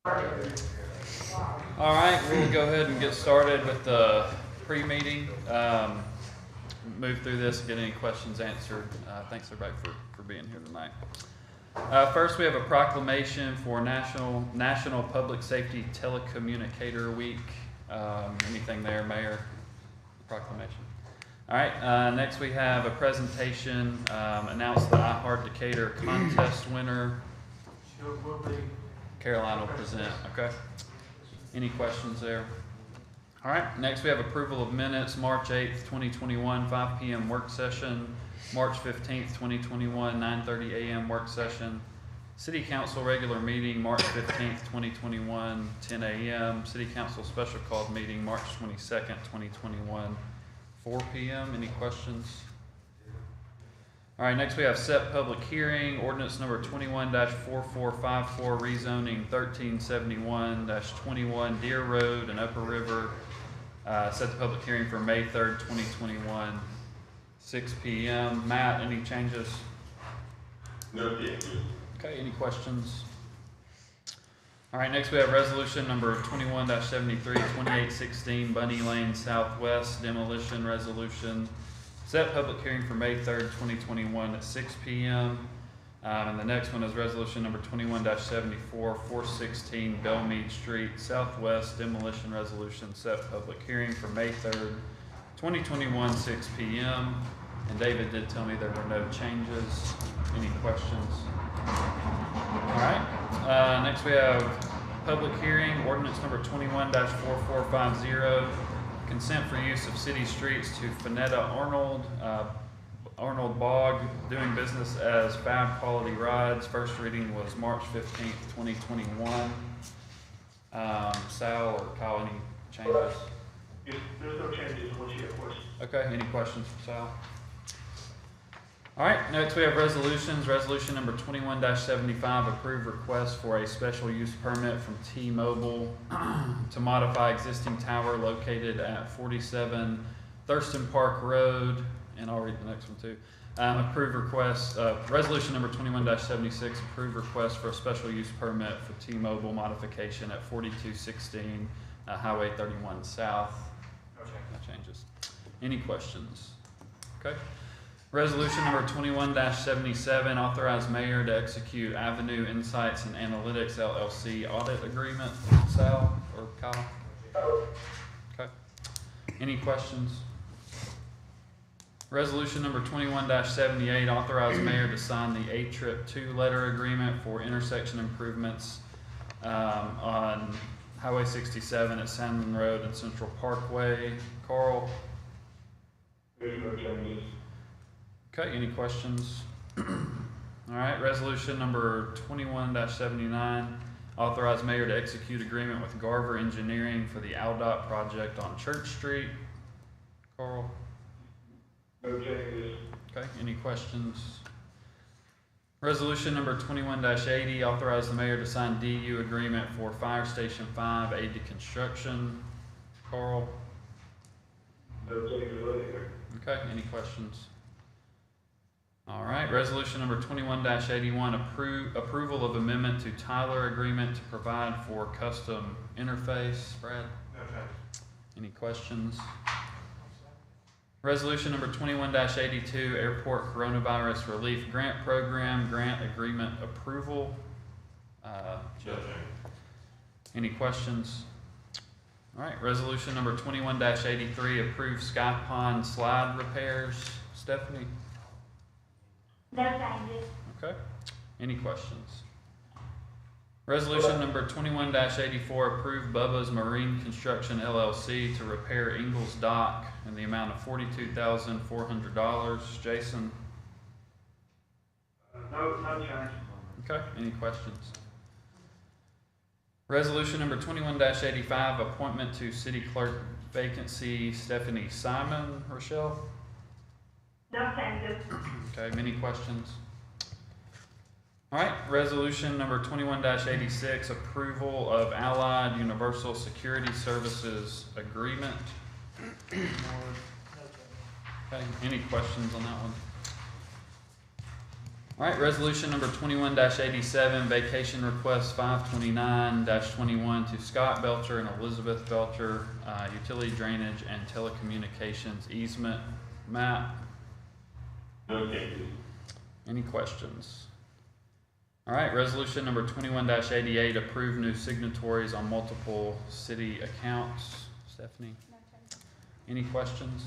All right, we'll go ahead and get started with the pre-meeting. Move through this and get any questions answered. Thanks everybody for being here tonight. First, we have a proclamation for National Public Safety Telecommunicator Week. Anything there, Mayor? Proclamation. All right, next we have a presentation, announce the I Heart Decatur contest winner. Sure will be. Caroline will present, okay? Any questions there? All right, next we have approval of minutes, March 8th, 2021, 5 p.m. work session, March 15th, 2021, 9:30 a.m. work session, City Council regular meeting, March 15th, 2021, 10 a.m., City Council special called meeting, March 22nd, 2021, 4 p.m. Any questions? All right, next we have set public hearing, ordinance number 21-4454, rezoning 1371-21 Deer Road and Upper River. Set the public hearing for May 3rd, 2021, 6 p.m. Matt, any changes? No changes. Okay, any questions? All right, next we have resolution number 21-73, 2816 Bunny Lane Southwest demolition resolution. Set public hearing for May 3rd, 2021 at 6 p.m. And the next one is resolution number 21-74, 416 Belmead Street Southwest demolition resolution. Set public hearing for May 3rd, 2021, 6 p.m. And David did tell me there were no changes. Any questions? All right. Next we have public hearing, ordinance number 21-4450. Consent for use of city streets to Finetta Arnold Bog, doing business as Fab Quality Rides. First reading was March 15th, 2021. Sal or Kyle, any changes? There's no changes unless you have questions. Okay, any questions for Sal? All right, next we have resolutions. Resolution number 21-75, approved request for a special use permit from T-Mobile to modify existing tower located at 47 Thurston Park Road, and I'll read the next one too. Approved request, resolution number 21-76, approved request for a special use permit for T-Mobile modification at 4216 Highway 31 South. Okay. No changes. Any questions? Okay. Resolution number 21-77, authorize mayor to execute Avenue Insights and Analytics LLC audit agreement. Sal or Kyle? Okay. Any questions? Resolution number 21-78, authorize mayor to sign the A-Trip 2 letter agreement for intersection improvements on Highway 67 at Sandman Road and Central Parkway. Carl? There's no changes. Okay, any questions? All right, resolution number 21-79, authorize mayor to execute agreement with Garver Engineering for the AlDOT project on Church Street. Carl? No changes. Okay, any questions? Resolution number 21-80, authorize the mayor to sign DU agreement for Fire Station 5 aid to construction. Carl? No changes either. Okay, any questions? All right, resolution number 21-81, approval of amendment to Tyler agreement to provide for custom interface. Brad, Okay. any questions? Resolution number 21-82, airport coronavirus relief grant program, grant agreement approval. Jeff, any questions? All right, resolution number 21-83, approve Sky Pond slide repairs. Stephanie? No changes. Okay. Any questions? Resolution number 21-84, approve Bubba's Marine Construction LLC to repair Ingalls Dock in the amount of $42,400. Jason? No change. Okay. Any questions? Resolution number 21-85, appointment to city clerk vacancy, Stephanie Simon. Rochelle? No changes. Okay, any questions? All right, resolution number 21-86, approval of Allied Universal Security Services agreement. Okay, any questions on that one? All right, resolution number 21-87, vacation request 529-21 to Scott Belcher and Elizabeth Belcher, utility drainage and telecommunications easement map. No changes. Any questions? All right, resolution number 21-88, approve new signatories on multiple city accounts. Stephanie, No changes. any questions?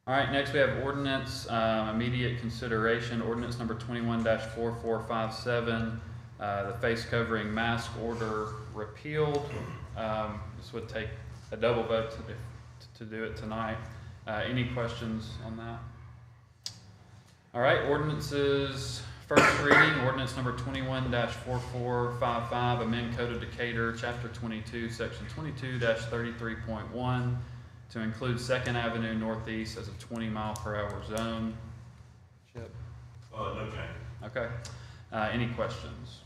All right, next we have ordinance, immediate consideration, ordinance number 21-4457, the face covering mask order repealed. This would take a double vote to do it tonight. Any questions on that? All right, ordinances, first reading, ordinance number 21-4455, amend Code of Decatur, chapter 22, section 22-33.1, to include Second Avenue Northeast as a 20-mile-per-hour zone. Chip? No changes. Okay. Any questions?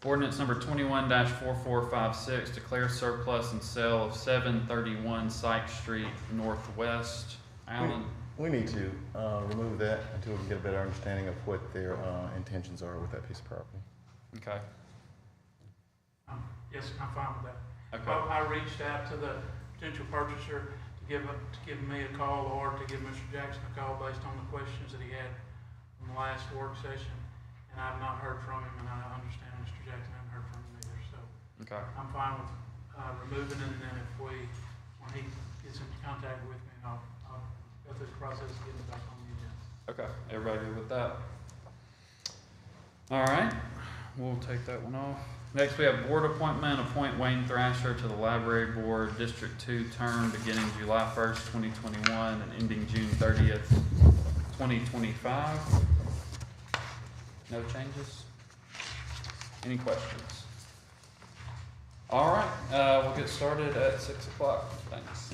Ordinance number 21-4456, declare surplus and sale of 731 Sykes Street Northwest. Alan? We need to remove that until we can get a better understanding of what their intentions are with that piece of property. Okay. Yes, I'm fine with that. Okay. I reached out to the potential purchaser to give me a call or to give Mr. Jackson a call based on the questions that he had from the last work session. And I've not heard from him, and I understand Mr. Jackson hasn't heard from him either, so Okay. I'm fine with removing it, and then when he gets in contact with me, I'll go through the process of getting it back on the agenda. Okay. Everybody good with that? All right. We'll take that one off. Next, we have board appointment. Appoint Wayne Thrasher to the Library Board, District 2 term beginning July 1st, 2021 and ending June 30th, 2025. No changes? Any questions? All right, we'll get started at 6 o'clock. Thanks.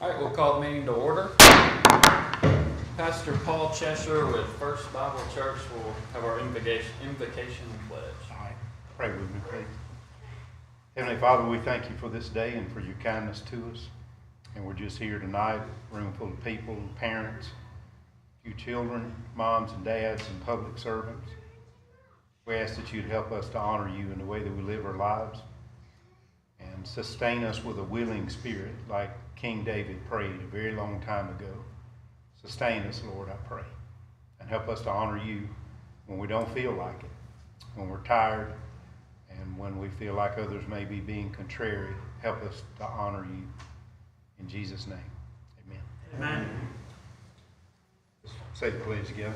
All right, we'll call the meeting to order. Pastor Paul Cheshire with First Bible Church will have our invocation and pledge. All right. Pray with me, please. Heavenly Father, we thank you for this day and for your kindness to us. And we're just here tonight, a room full of people, parents, a few children, moms and dads, and public servants. We ask that you'd help us to honor you in the way that we live our lives and sustain us with a willing spirit like King David prayed a very long time ago. Sustain us, Lord, I pray, and help us to honor you when we don't feel like it, when we're tired, and when we feel like others may be being contrary. Help us to honor you. In Jesus' name, amen. Amen. Say the pledge together.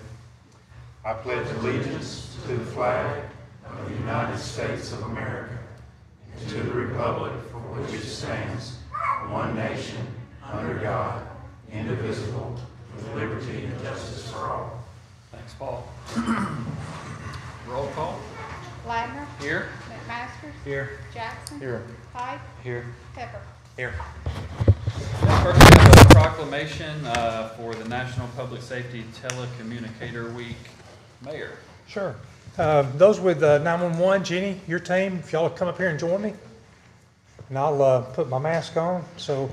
I pledge allegiance to the flag of the United States of America and to the republic for which it stands, one nation, under God, indivisible, with liberty and justice for all. Thanks, Paul. Roll call. Ladner, Here. McMaster, Here. Jackson, Here. Hyde, Here. Pepper. Here. First, we have a proclamation for the National Public Safety Telecommunicator Week. Mayor. Sure. Those with 911, Jenny, your team, if y'all will come up here and join me. And I'll put my mask on so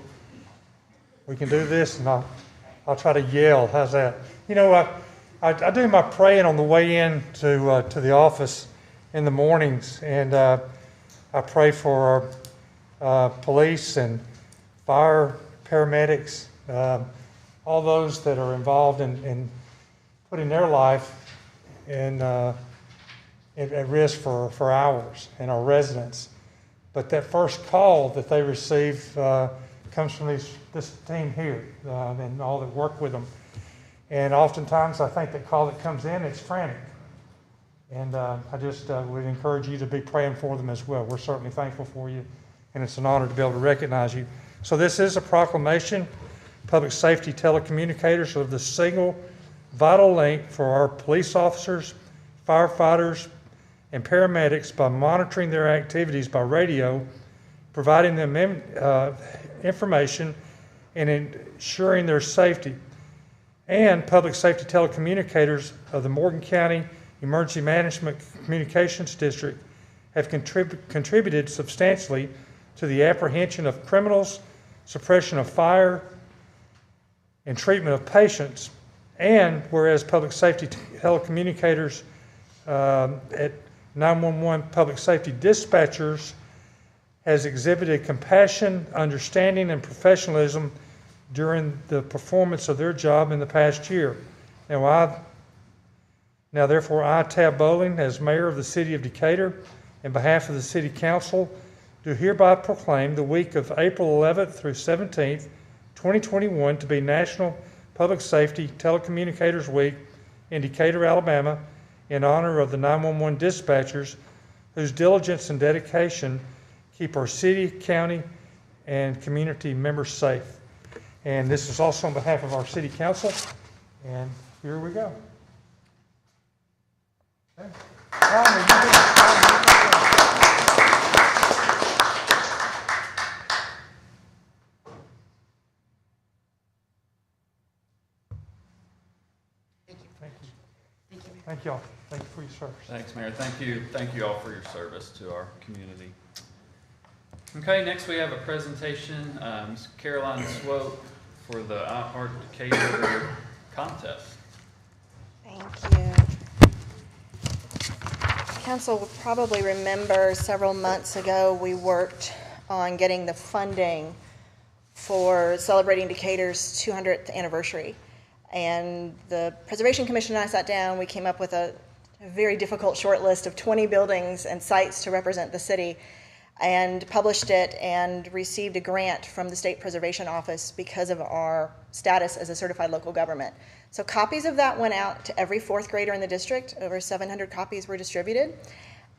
we can do this, and I'll try to yell. How's that? You know, I do my praying on the way in to the office in the mornings, and I pray for our police and fire, paramedics, all those that are involved in putting their life at risk for hours, and our residents. But that first call that they receive comes from this team here and all that work with them. And oftentimes I think that call that comes in, it's frantic. And I just would encourage you to be praying for them as well. We're certainly thankful for you, and it's an honor to be able to recognize you. So this is a proclamation. Public safety telecommunicators are the single vital link for our police officers, firefighters, and paramedics by monitoring their activities by radio, providing them information, and ensuring their safety. And public safety telecommunicators of the Morgan County Emergency Management Communications District have contributed substantially to the apprehension of criminals, suppression of fire, and treatment of patients. And whereas public safety telecommunicators at 911 public safety dispatchers has exhibited compassion, understanding, and professionalism during the performance of their job in the past year. Now therefore, I, Tab Bowling, as mayor of the city of Decatur, on behalf of the city council, do hereby proclaim the week of April 11th through 17th, 2021 to be National Public Safety Telecommunicators Week in Decatur, Alabama, in honor of the 911 dispatchers whose diligence and dedication keep our city, county, and community members safe. And this is also on behalf of our city council, and here we go. Okay. Thank you all. Thank you for your service. Thanks, Mayor. Thank you all for your service to our community. Okay, next we have a presentation, Ms. Caroline Swope for the iHeart Decatur contest. Thank you. Council will probably remember several months ago we worked on getting the funding for celebrating Decatur's 200th anniversary. And the Preservation Commission and I sat down, we came up with a very difficult short list of 20 buildings and sites to represent the city, and published it and received a grant from the State Preservation Office because of our status as a certified local government. So copies of that went out to every fourth grader in the district. Over 700 copies were distributed.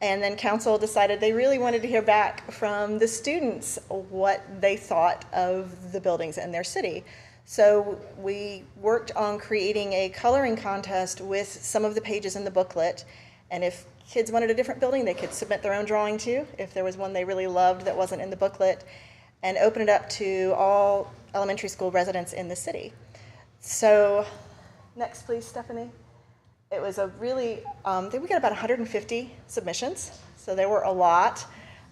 And then council decided they really wanted to hear back from the students what they thought of the buildings in their city. So we worked on creating a coloring contest with some of the pages in the booklet. And if kids wanted a different building, they could submit their own drawing too, if there was one they really loved that wasn't in the booklet, and open it up to all elementary school residents in the city. So, next please, Stephanie. It was a really, I think we got about 150 submissions, so there were a lot.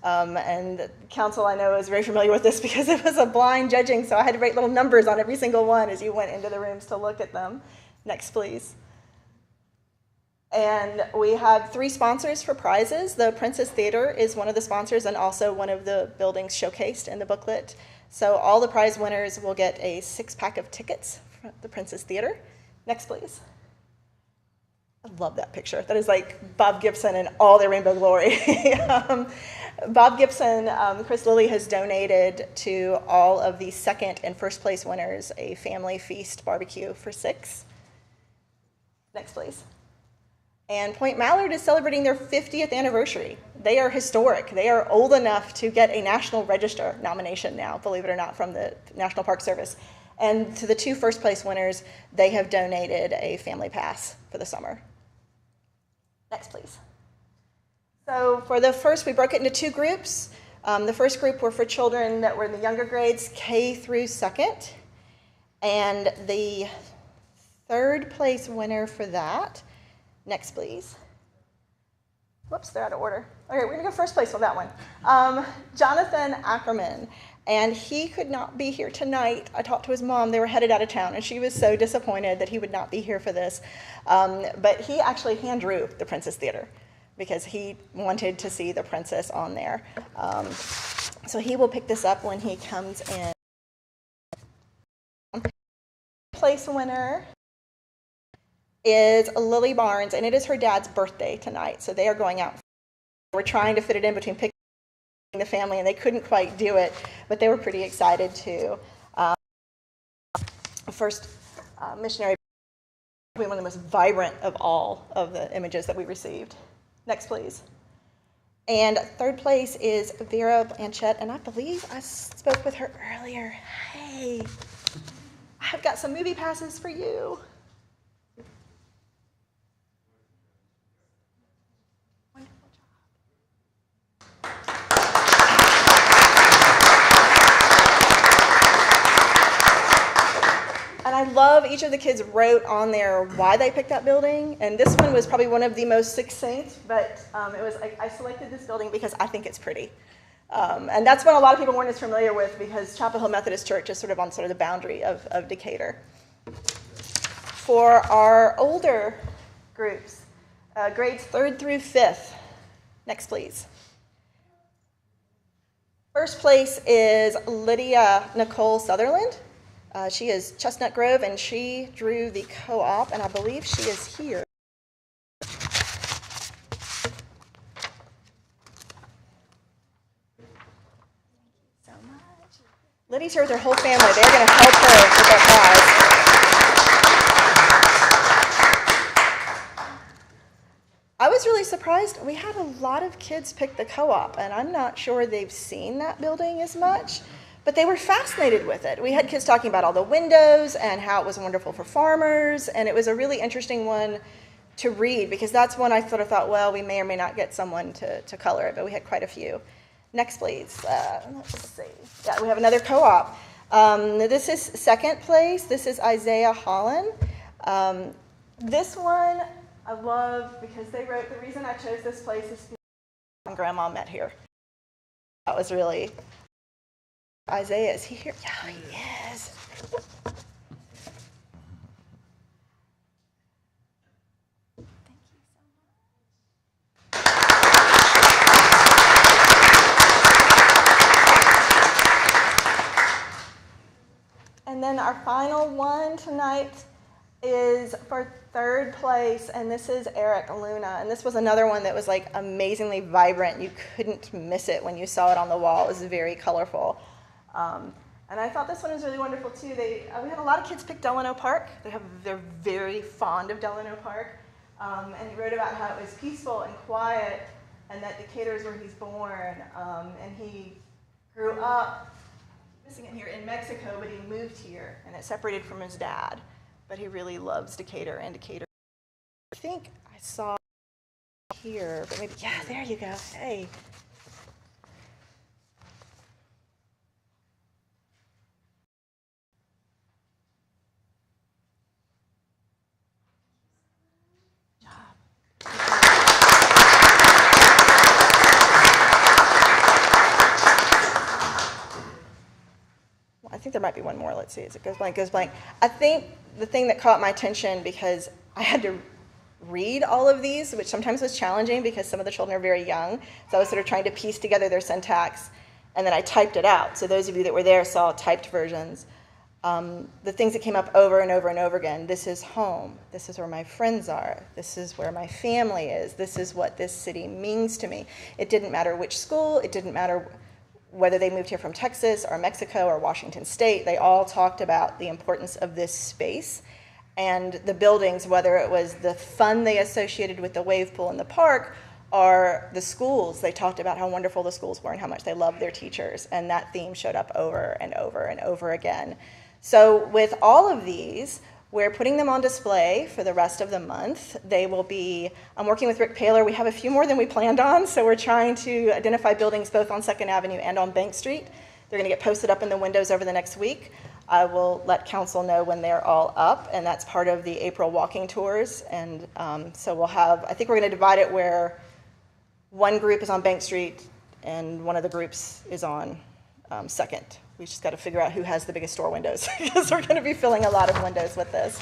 And the council, I know, is very familiar with this because it was a blind judging, so I had to write little numbers on every single one as you went into the rooms to look at them. Next, please. And we had 3 sponsors for prizes. The Princess Theater is one of the sponsors and also one of the buildings showcased in the booklet. So all the prize winners will get a 6-pack of tickets for the Princess Theater. Next, please. I love that picture. That is like Bob Gibson in all their rainbow glory. Bob Gibson, Chris Lilly has donated to all of the second and first place winners a family feast barbecue for 6. Next, please. And Point Mallard is celebrating their 50th anniversary. They are historic. They are old enough to get a National Register nomination now, believe it or not, from the National Park Service. And to the 2 first place winners, they have donated a family pass for the summer. Next, please. So for the first, we broke it into 2 groups. The first group were for children that were in the younger grades, K through 2nd. And the 3rd place winner for that, next please. Whoops, they're out of order. Okay, we're gonna go first place on that one. Jonathan Ackerman. And he could not be here tonight. I talked to his mom. They were headed out of town, and she was so disappointed that he would not be here for this. But he actually hand drew the Princess Theater because he wanted to see the princess on there. So he will pick this up when he comes in. Place winner is Lily Barnes, and it is her dad's birthday tonight. So they are going out. We're trying to fit it in between picking the family, and they couldn't quite do it, but they were pretty excited too. First missionary, probably one of the most vibrant of all of the images that we received. Next, please. And 3rd place is Vera Blanchett, and I believe I spoke with her earlier. Hey, I've got some movie passes for you. And I love each of the kids wrote on there why they picked that building. And this one was probably one of the most succinct, but it was, I selected this building because I think it's pretty. And that's what a lot of people weren't as familiar with because Chapel Hill Methodist Church is sort of on sort of the boundary of Decatur. For our older groups, grades 3rd through 5th, next please. First place is Lydia Nicole Sutherland. She is Chestnut Grove, and she drew the co-op, and I believe she is here. So much. Lydia's here with her whole family. They're going to help her with that prize. I was really surprised. We had a lot of kids pick the co-op, and I'm not sure they've seen that building as much. But they were fascinated with it. We had kids talking about all the windows and how it was wonderful for farmers, and it was a really interesting one to read because that's one I sort of thought, well, we may or may not get someone to color it, but we had quite a few. Next, please. Let's see. Yeah, we have another co-op. This is 2nd place. This is Isaiah Holland. This one I love because they wrote, the reason I chose this place is my grandma met here. That was really... Isaiah, is he here? Yeah, he is. And then our final one tonight is for 3rd place, and this is Eric Luna. And this was another one that was like amazingly vibrant. You couldn't miss it when you saw it on the wall. It was very colorful. And I thought this one was really wonderful too. We had a lot of kids pick Delano Park. They're very fond of Delano Park. And he wrote about how it was peaceful and quiet, and that Decatur is where he's born. And he grew up, missing it here, in Mexico, but he moved here, and it separated from his dad. But he really loves Decatur and Decatur. I think I saw here, but maybe, yeah, there you go. Hey. think there might be one more. Let's see. As it goes blank, goes blank. I think the thing that caught my attention, because I had to read all of these, which sometimes was challenging because some of the children are very young. So I was sort of trying to piece together their syntax, and then I typed it out. So those of you that were there saw typed versions. The things that came up over and over and over again: this is home, this is where my friends are, this is where my family is, this is what this city means to me. It didn't matter which school, it didn't matter whether they moved here from Texas or Mexico or Washington State. They all talked about the importance of this space and the buildings, whether it was the fun they associated with the wave pool in the park or the schools. They talked about how wonderful the schools were and how much they loved their teachers, and that theme showed up over and over and over again. So with all of these, we're putting them on display for the rest of the month. They will be, I'm working with Rick Paler. We have a few more than we planned on, so we're trying to identify buildings both on 2nd Avenue and on Bank Street. They're going to get posted up in the windows over the next week. I will let council know when they're all up, and that's part of the April walking tours. And so we'll have, I think we're going to divide it where one group is on Bank Street and one of the groups is on 2nd. We just got to figure out who has the biggest store windows, because we're going to be filling a lot of windows with this.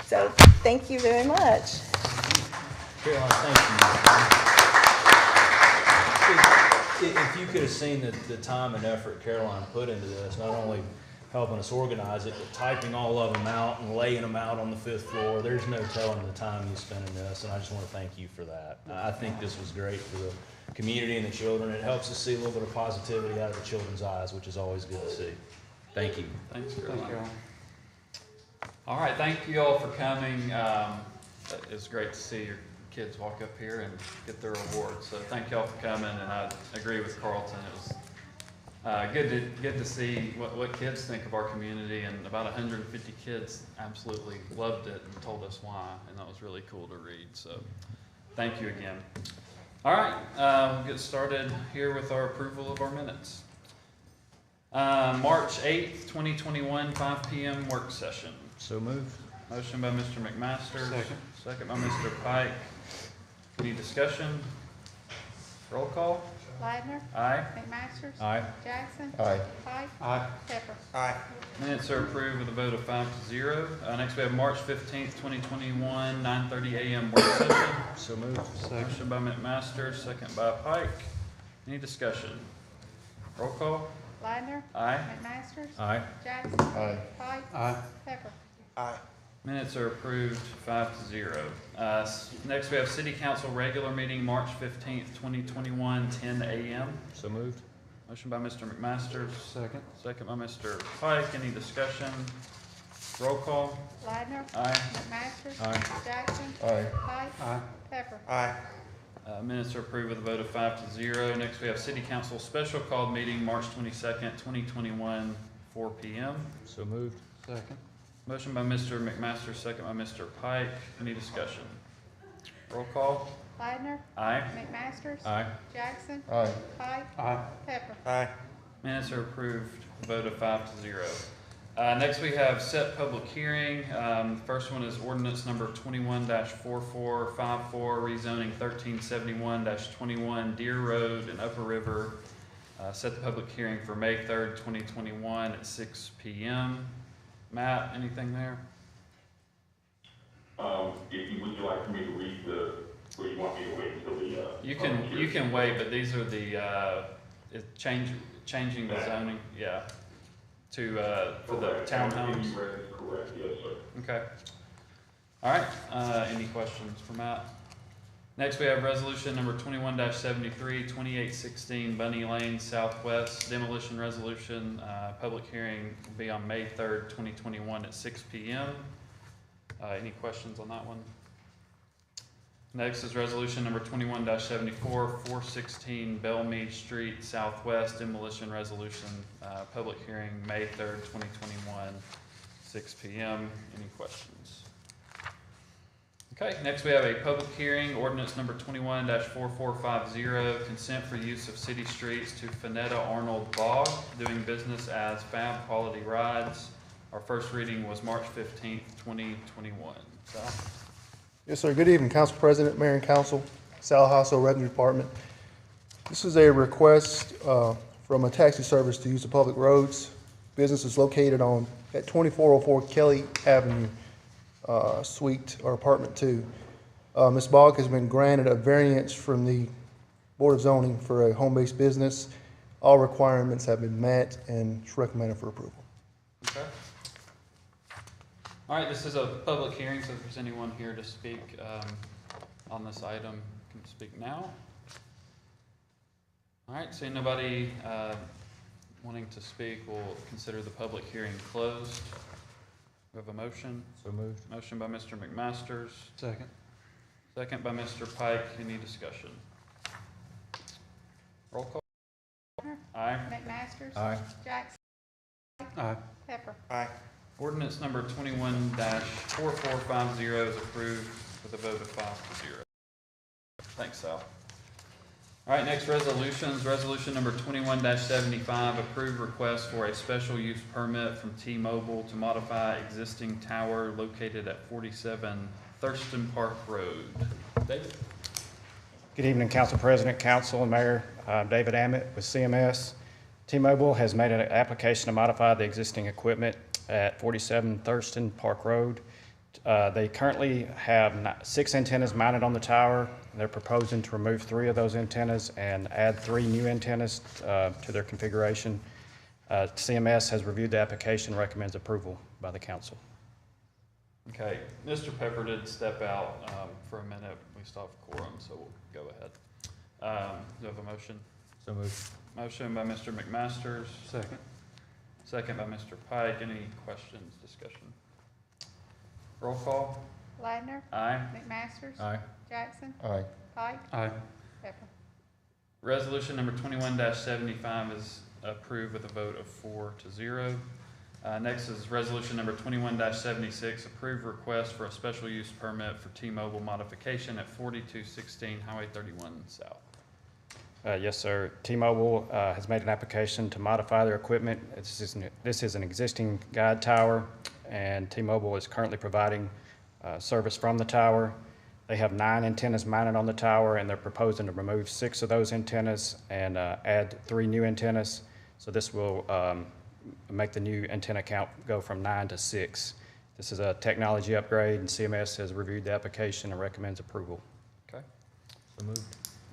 So thank you very much. Caroline, thank you. If you could have seen the time and effort Caroline put into this, not only helping us organize it, but typing all of them out and laying them out on the 5th floor, there's no telling the time you spent in this, and I just want to thank you for that. I think this was great for the community and the children. It helps us see a little bit of positivity out of the children's eyes, which is always good to see. Thank you. Thanks, Caroline. All right, thank you all for coming. It's great to see your kids walk up here and get their awards. So thank you all for coming, and I agree with Carlton. It was good to see what kids think of our community, and about 150 kids absolutely loved it and told us why, and that was really cool to read. So thank you again. All right, we'll get started here with our approval of our minutes. March 8th, 2021, 5 p.m. work session. So moved. Motion by Mr. McMaster. Second by Mr. Pike. Any discussion? Roll call. Ladner. Aye. McMaster. Aye. Jackson. Aye. Pike. Aye. Pepper. Minutes are approved with a vote of 5-0. Next, we have March 15th, 2021, 9:30 a.m. work session. So moved. Motion by McMaster, second by Pike. Any discussion? Roll call. Ladner. Aye. McMaster. Aye. Jackson. Aye. Pike. Aye. Pepper. Minutes are approved 5-0. Next, we have City Council regular meeting, March 15th, 2021, 10 a.m. So moved. Motion by Mr. McMaster. Second by Mr. Pike. Any discussion? Roll call. Ladner. Aye. McMaster. Aye. Jackson. Aye. Pike. Aye. Pepper. Minutes are approved with a vote of 5-0. Next, we have City Council special called meeting, March 22nd, 2021, 4 p.m. So moved. Motion by Mr. McMaster, second by Mr. Pike. Any discussion? Roll call. Ladner. Aye. McMaster. Aye. Jackson. Aye. Pike. Aye. Pepper. Minutes are approved, vote of 5-0. Next, we have set public hearing. First one is ordinance number 21-4454, rezoning 1371-21 Deer Road and Upper River. Set the public hearing for May 3rd, 2021 at 6 p.m. Matt, anything there? Would you like for me to read or you want me to wait until the, You can wait, but these are the, changing the zoning, yeah, to, for the townhomes. Correct, yes, sir. Okay. All right, any questions for Matt? Next, we have resolution number 21-73, 2816 Bunny Lane Southwest demolition resolution. Public hearing will be on May 3rd, 2021 at 6 p.m. Any questions on that one? Next is resolution number 21-74, 416 Belmead Street Southwest demolition resolution. Public hearing May 3rd, 2021, 6 p.m. Any questions? Okay, next we have a public hearing, ordinance number 21-4450, consent for use of city streets to Finetta Arnold Bog, doing business as Fab Quality Rides. Our first reading was March 15th, 2021. Sal? Yes, sir. Good evening, Council President, Mayor and Council, Sal Hasso, Revenue Department. This is a request from a taxi service to use the public roads. Business is located at 2404 Kelly Avenue, Suite or Apartment 2. Ms. Bogg has been granted a variance from the Board of Zoning for a home-based business. All requirements have been met and it's recommended for approval. Okay. All right, this is a public hearing, so if there's anyone here to speak on this item, can speak now. All right, seeing nobody wanting to speak, we'll consider the public hearing closed. We have a motion. So moved. Motion by Mr. McMasters, Second. second by Mr. Pike. Any discussion? Roll call. Aye. McMasters. Aye. Jackson. Aye. Pepper. Aye. Ordinance number 21-4450 is approved with a vote of 5-0. Thanks, Sal. All right, next resolutions. Resolution number 21-75, approved request for a special use permit from T-Mobile to modify existing tower located at 47 Thurston Park Road. David? Good evening, Council President, Council, and Mayor. David Ammett with CMS. T-Mobile has made an application to modify the existing equipment at 47 Thurston Park Road. They currently have 6 antennas mounted on the tower. They're proposing to remove 3 of those antennas and add 3 new antennas to their configuration. CMS has reviewed the application and recommends approval by the council. Okay, Mr. Pepper did step out for a minute. We still have quorum, so we'll go ahead. Do you have a motion? So moved. Motion by Mr. McMasters, Second. second by Mr. Pike. Any questions, discussion? Roll call. Ladner. Aye. McMasters. Aye. Jackson. Aye. Pike. Aye. Pepper. Resolution number 21-75 is approved with a vote of 4-0. Next is resolution number 21-76, approved request for a special use permit for T-Mobile modification at 4216 Highway 31 South. Yes, sir. T-Mobile has made an application to modify their equipment. This is an existing guide tower, and T-Mobile is currently providing service from the tower. They have 9 antennas mounted on the tower, and they're proposing to remove 6 of those antennas and add 3 new antennas. So this will make the new antenna count go from 9 to 6. This is a technology upgrade, and CMS has reviewed the application and recommends approval. Okay. So moved.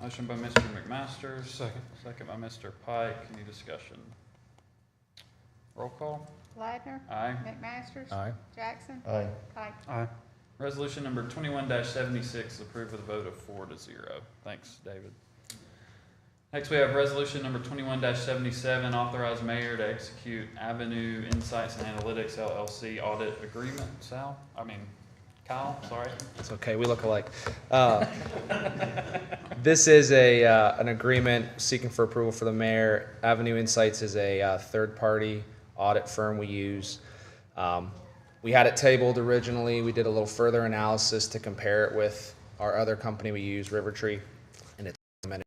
Motion by Mr. McMasters. Second. Second by Mr. Pike. Any discussion? Roll call. Ladner. Aye. McMasters. Aye. Jackson. Aye. Pike. Aye. Resolution number 21-76 is approved with a vote of 4-0. Thanks, David. Next, we have resolution number 21-77, authorize mayor to execute Avenue Insights and Analytics LLC audit agreement. Kyle, sorry. It's okay, we look alike. This is an agreement seeking for approval for the mayor. Avenue Insights is a third-party audit firm we use. We had it tabled originally. We did a little further analysis to compare it with our other company we use, Rivertree, and it's recommended.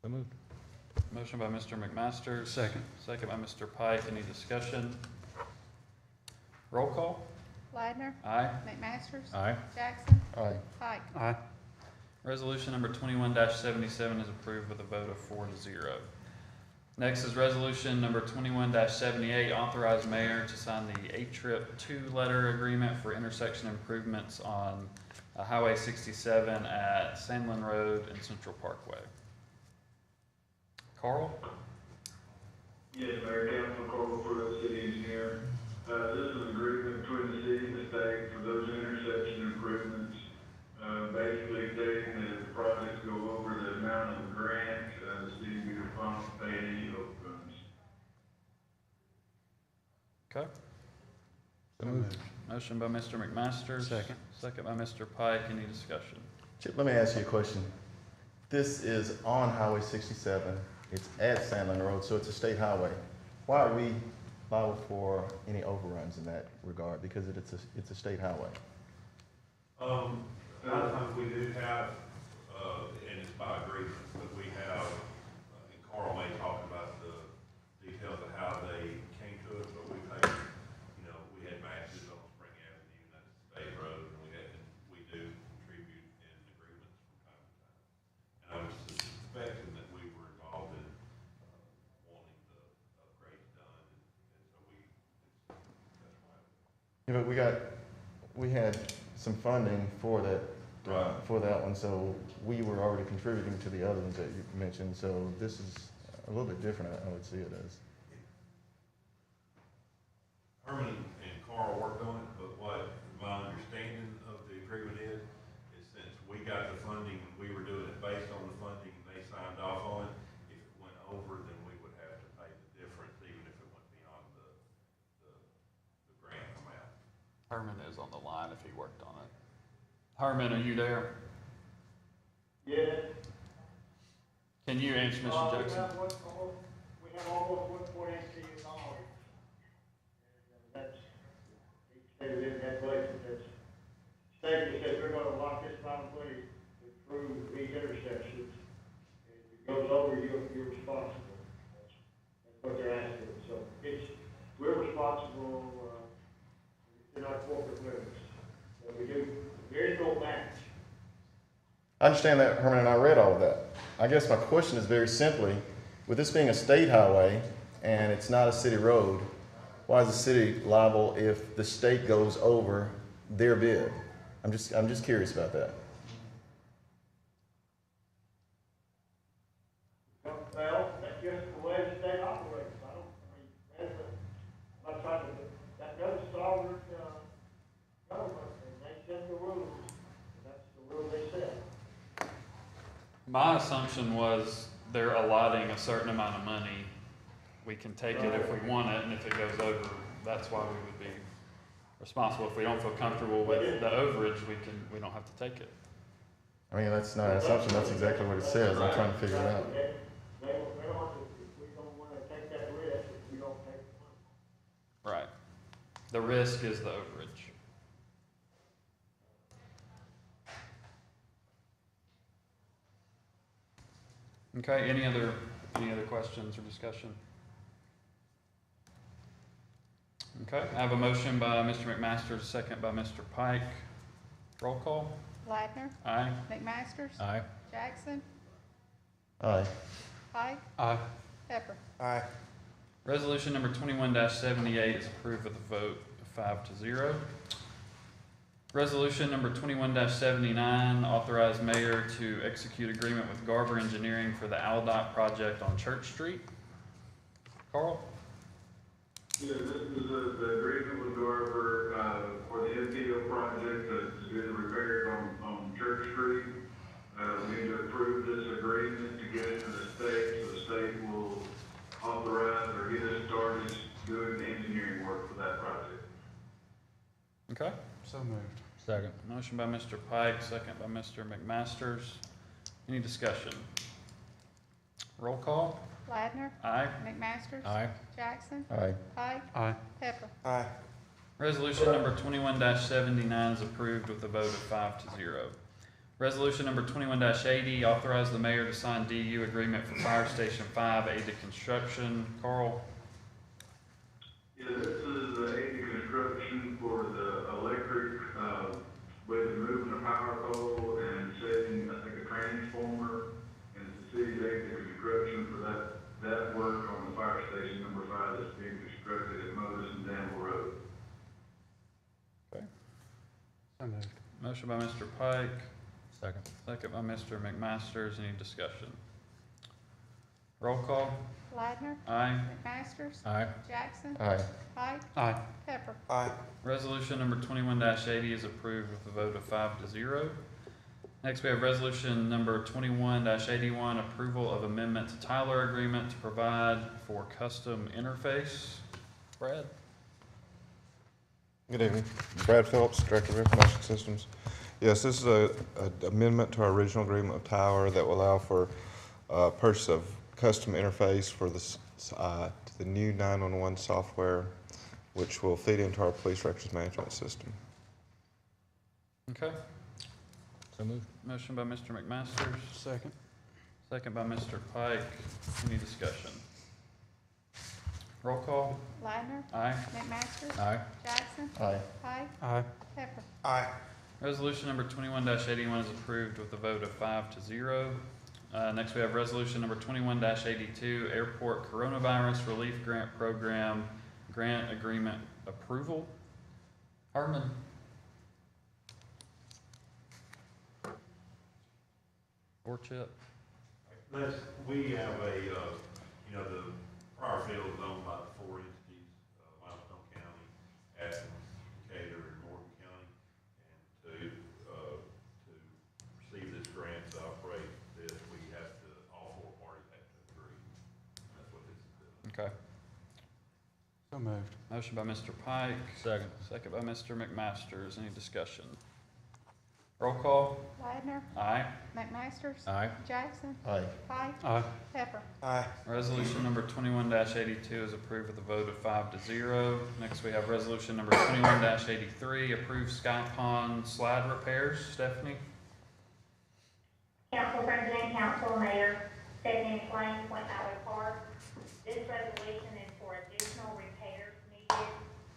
So moved. Motion by Mr. McMasters. Second. Second by Mr. Pike. Any discussion? Roll call. Ladner. Aye. McMasters. Aye. Jackson. Aye. Pike. Aye. Resolution number 21-77 is approved with a vote of 4-0. Next is resolution number 21-78, authorize mayor to sign the A-Trip 2 letter agreement for intersection improvements on Highway 67 at Sandlin Road and Central Parkway. Carl? Yes, Mayor, Council, Carl Pruitt, City Engineer. This is an agreement between the city and the state for those intersection improvements. Basically stating that if the projects go over the amount of the grant, the city will be responsible to pay any of those funds. Okay. So moved. Motion by Mr. McMasters. Second. Second by Mr. Pike. Any discussion? Chip, let me ask you a question. This is on Highway 67. It's at Sandlin Road, so it's a state highway. Why are we liable for any overruns in that regard? Because it's a state highway. A lot of times we do have, and it's by agreement, but we have, and Carl may talk about the details of how they came to us, but we paid, we had matches on Spring Avenue, and that's a state road, and we do contribute in agreements from time to time. And I was suspecting that we were involved in wanting the Yeah, but we had some funding for that, Right. for that one, so we were already contributing to the other ones that you mentioned, so this is a little bit different, I would see it as. Herman and Carl worked on it, but what my understanding of the agreement is since we got the funding, and we were doing it based on the funding, and they signed off on it, if it went over, then we would have to pay the difference, even if it went beyond the grant amount. Herman is on the line if he worked on it. Herman, are you there? Yes. Can you answer Mr. Jackson? We have almost 1.8 million dollars. That's, he stated in that budget, that's, state said we're gonna lock this amount of money to improve these intersections. And if it goes over, you're responsible. That's what they're asking, so we're responsible, in our corporate limits. So there is no match. I understand that, Herman, and I read all of that. I guess my question is very simply, with this being a state highway and it's not a city road, why is the city liable if the state goes over their bid? I'm just curious about that. Well, that's just the way the state operates. I'm not trying to, that's sovereign, government, and they set the rules. That's the rule they set. My assumption was they're allotting a certain amount of money. We can take it if we want it, and if it goes over, that's why we would be responsible. If we don't feel comfortable with the overage, we don't have to take it. I mean, that's not an assumption, that's exactly what it says. I'm trying to figure it out. They don't, if we don't wanna take that risk, if we don't take the money. Right. The risk is the overage. Okay, any other questions or discussion? Okay, I have a motion by Mr. McMaster, second by Mr. Pike. Roll call. Ladner, Aye. McMasters. Aye. Jackson, Aye. Pike, Aye. Pepper. Aye. Resolution number 21-78 is approved with a vote of 5-0. Resolution number 21-79, authorize mayor to execute agreement with Garber Engineering for the Aldott project on Church Street. Carl? Yeah, this is the agreement with Garber, for the MPO project that's been repaired on Church Street. We need to approve this agreement to get it to the state, so the state will authorize or get us started doing the engineering work for that project. Okay. So moved. Second. Motion by Mr. Pike, second by Mr. McMasters. Any discussion? Roll call. Ladner, Aye. McMasters. Aye. Jackson, Aye. Pike, Aye. Pepper. Aye. Resolution number 21-79 is approved with a vote of 5-0. Resolution number 21-80, authorize the mayor to sign DU agreement for Fire Station 5 aid to construction. Carl? Yeah, this is the aid to construction for the electric, with moving a power pole and setting, I think, a transformer. And it's the city's aid to construction for that work on the fire station number 5 that's being constructed at Moses and Danville Road. Okay. So moved. Motion by Mr. Pike, Second. second by Mr. McMasters. Any discussion? Roll call. Ladner, Aye. McMasters. Aye. Jackson, Aye. Pike, Aye. Pepper. Aye. Resolution number 21-80 is approved with a vote of 5-0. Next, we have resolution number 21-81, approval of amendment to Tyler agreement to provide for custom interface. Brad? Good evening. Brad Phillips, Director of Information Systems. Yes, this is a amendment to our original agreement with Tower that will allow for purchase of custom interface for the new 911 software, which will feed into our police records management system. Okay. So moved. Motion by Mr. McMasters, Second. second by Mr. Pike. Any discussion? Roll call. Ladner, Aye. McMasters. Aye. Jackson, Aye. Pike, Aye. Pepper. Aye. Resolution number 21-81 is approved with a vote of 5-0. Next, we have resolution number 21-82, Airport Coronavirus Relief Grant Program Grant Agreement Approval. Harmon. Or Chip. We have the prior field is owned by the four entities, Limestone County, Athens, Decatur, and Morgan County. And to receive this grant to operate this, all four parties have to agree. That's what this is doing. Okay. So moved. Motion by Mr. Pike. Second. Second by Mr. McMasters. Any discussion? Roll call. Ladner, Aye. McMasters. Aye. Jackson. Aye. Pike. Aye. Pepper. Aye. Resolution number 21-82 is approved with a vote of 5-0. Next, we have resolution number 21-83, approve Sky Pond slide repairs. Stephanie? Council President, Council Mayor, Stephanie McLean, Point Valley Park. This resolution is for additional repairs needed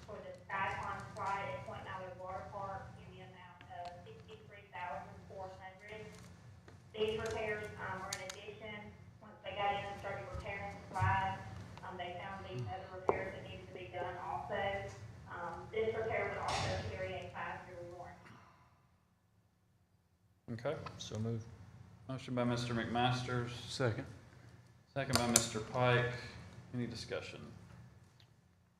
for the Sky Pond slide at Point Valley Water Park in the amount of $63,400. These repairs are in addition. Once they got in and started repairing the slide, they found these other repairs that needed to be done also. This repair would also carry a 5-year warranty. Okay. So moved. Motion by Mr. McMasters. Second. Second by Mr. Pike. Any discussion?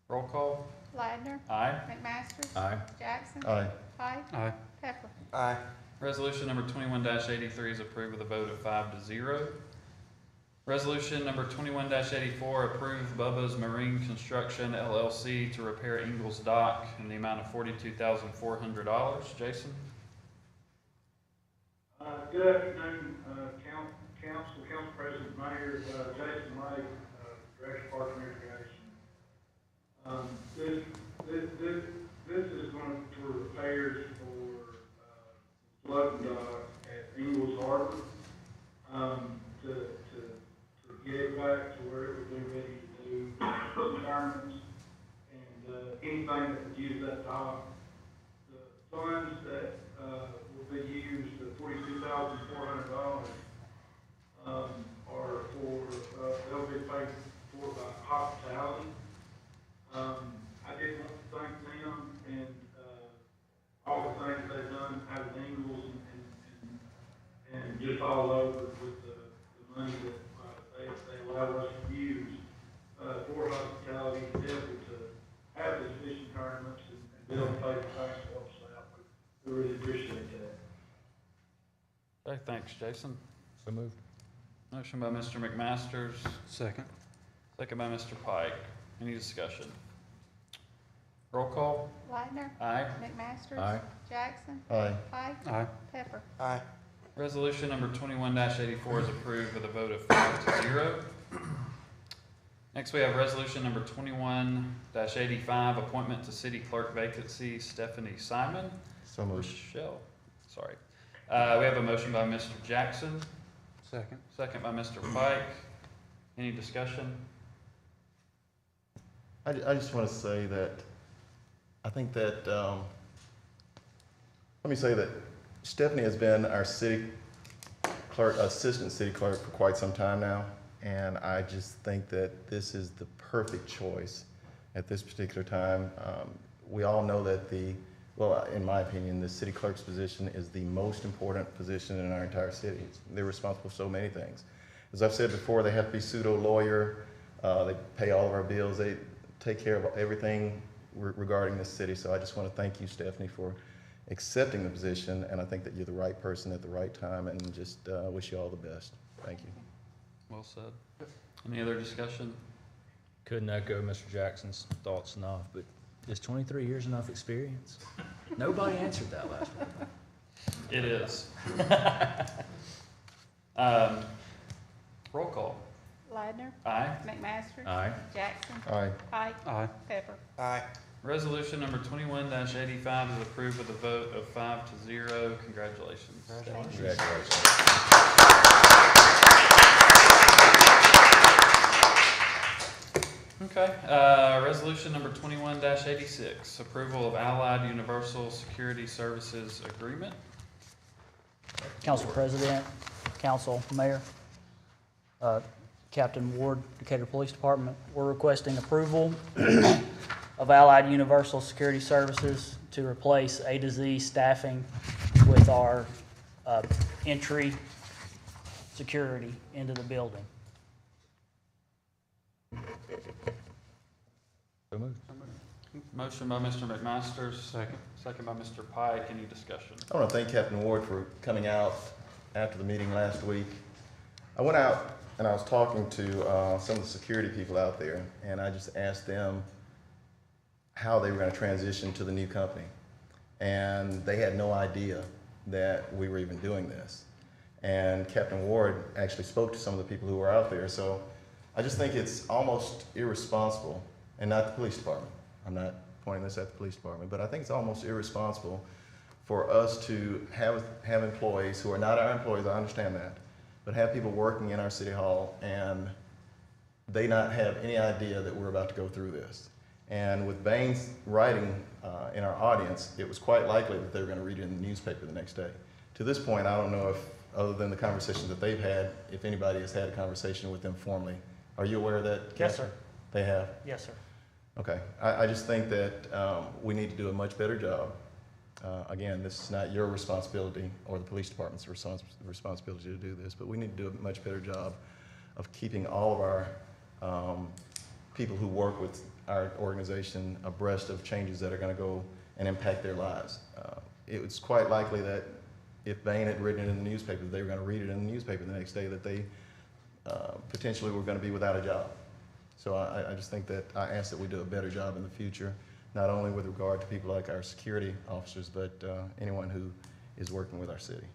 Roll call. Ladner, Aye. McMasters. Aye. Jackson. Aye. Pike. Aye. Pepper. Aye. Resolution number 21-83 is approved with a vote of 5-0. Resolution number 21-84, approve Bubba's Marine Construction LLC to repair Ingalls Dock in the amount of $42,400. Jason? Good afternoon, Council President, Mayor, Jason Lake, Director of Parks and Recreation. This is going for repairs for floating dock at Ingalls Harbor, to get it back to where it would be ready to do tournaments and anything that would use that dock. The funds that will be used, the $42,400, are for, they'll be paid for by hospitality. I did want to thank them and all the things they've done out of Ingalls and just all over with the money that they allow us to use for hospitality to be able to have these fishing tournaments and build paper tanks for us out. We really appreciate that. Okay, thanks, Jason. So moved. Motion by Mr. McMasters, Second. second by Mr. Pike. Any discussion? Roll call. Ladner, Aye. McMasters. Aye. Jackson. Aye. Pike. Aye. Pepper. Aye. Resolution number 21-84 is approved with a vote of 5-0. Next, we have resolution number 21-85, appointment to city clerk vacancy, Stephanie Simon. So moved. Rochelle, sorry. We have a motion by Mr. Jackson, Second. second by Mr. Pike. Any discussion? I just want to say that I think that, let me say that Stephanie has been our city clerk, assistant city clerk for quite some time now. And I just think that this is the perfect choice at this particular time. We all know that well, in my opinion, the city clerk's position is the most important position in our entire city. They're responsible for so many things. As I've said before, they have to be pseudo lawyer. They pay all of our bills. They take care of everything regarding this city. So I just want to thank you, Stephanie, for accepting the position. And I think that you're the right person at the right time, and just wish you all the best. Thank you. Well said. Any other discussion? Couldn't echo Mr. Jackson's thoughts enough, but is 23 years enough experience? Nobody answered that last week. It is. Roll call. Ladner, Aye. McMasters. Aye. Jackson. Aye. Pike. Aye. Pepper. Aye. Resolution number 21-85 is approved with a vote of 5-0. Congratulations. Congratulations. Okay, resolution number 21-86, approval of Allied Universal Security Services Agreement. Council President, Council, Mayor, Captain Ward, Decatur Police Department, we're requesting approval of Allied Universal Security Services to replace A to Z staffing with our entry security into the building. So moved. Motion by Mr. McMaster, second by Mr. Pike. Any discussion? I want to thank Captain Ward for coming out after the meeting last week. I went out and I was talking to some of the security people out there, and I just asked them how they were going to transition to the new company. And they had no idea that we were even doing this. And Captain Ward actually spoke to some of the people who were out there. So I just think it's almost irresponsible, and not the police department. I'm not pointing this at the police department, but I think it's almost irresponsible for us to have employees who are not our employees, I understand that, but have people working in our city hall and they not have any idea that we're about to go through this. And with Bain's writing in our audience, it was quite likely that they were going to read it in the newspaper the next day. To this point, I don't know if, other than the conversations that they've had, if anybody has had a conversation with them formally. Are you aware of that, Captain? Yes, sir. They have? Yes, sir. Okay. I just think that we need to do a much better job. Again, this is not your responsibility or the police department's responsibility to do this, but we need to do a much better job of keeping all of our people who work with our organization abreast of changes that are going to go and impact their lives. It's quite likely that if Bain had written it in the newspaper, they were going to read it in the newspaper the next day, that they potentially were going to be without a job. So I just think that I ask that we do a better job in the future, not only with regard to people like our security officers, but anyone who is working with our city.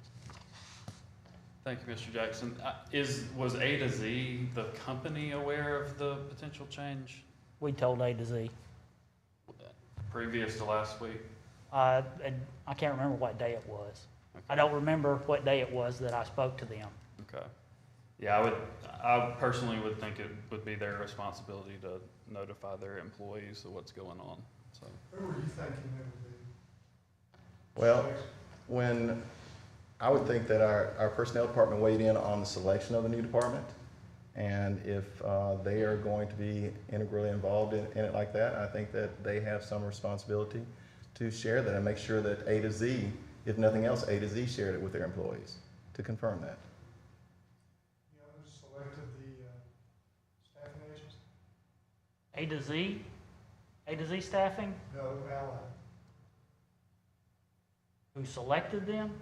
Thank you, Mr. Jackson. Was A to Z, the company, aware of the potential change We told A to Z. previous to last week? I can't remember what day it was. I don't remember what day it was that I spoke to them. Okay. Yeah, I personally would think it would be their responsibility to notify their employees of what's going on, so. Who were you thinking it would be? Well, I would think that our personnel department weighed in on the selection of the new department. And if they are going to be integrally involved in it like that, I think that they have some responsibility to share that and make sure that A to Z, if nothing else, A to Z shared it with their employees to confirm that. You know, who selected the staffing agency? A to Z? A to Z staffing? No, Allied. Who selected them?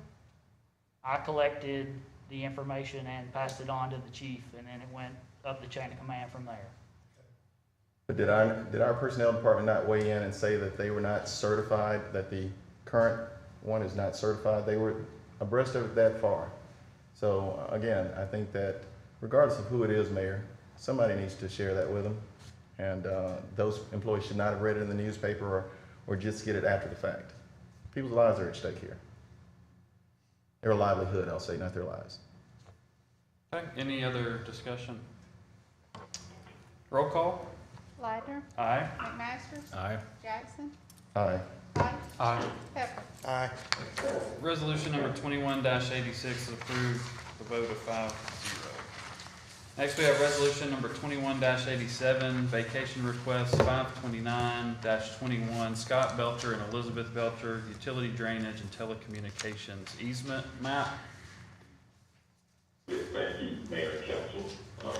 I collected the information and passed it on to the chief, and then it went up the chain of command from there. But did our personnel department not weigh in and say that they were not certified, that the current one is not certified? They were abreast of it that far. So again, I think that regardless of who it is, Mayor, somebody needs to share that with them. And those employees should not have read it in the newspaper or just get it after the fact. People's lives are at stake here. Their livelihood, I'll say, not their lives. Okay, any other discussion? Roll call? Ladner, Aye. McMaster, Aye. Jackson, Aye. Pike, Aye. Pepper. Aye. Resolution number 21-86 is approved, the vote of 5-0. Next, we have resolution number 21-87, vacation request 529-21, Scott Belcher and Elizabeth Belcher, utility drainage and telecommunications easement map. Yes, thank you, Mayor and Council.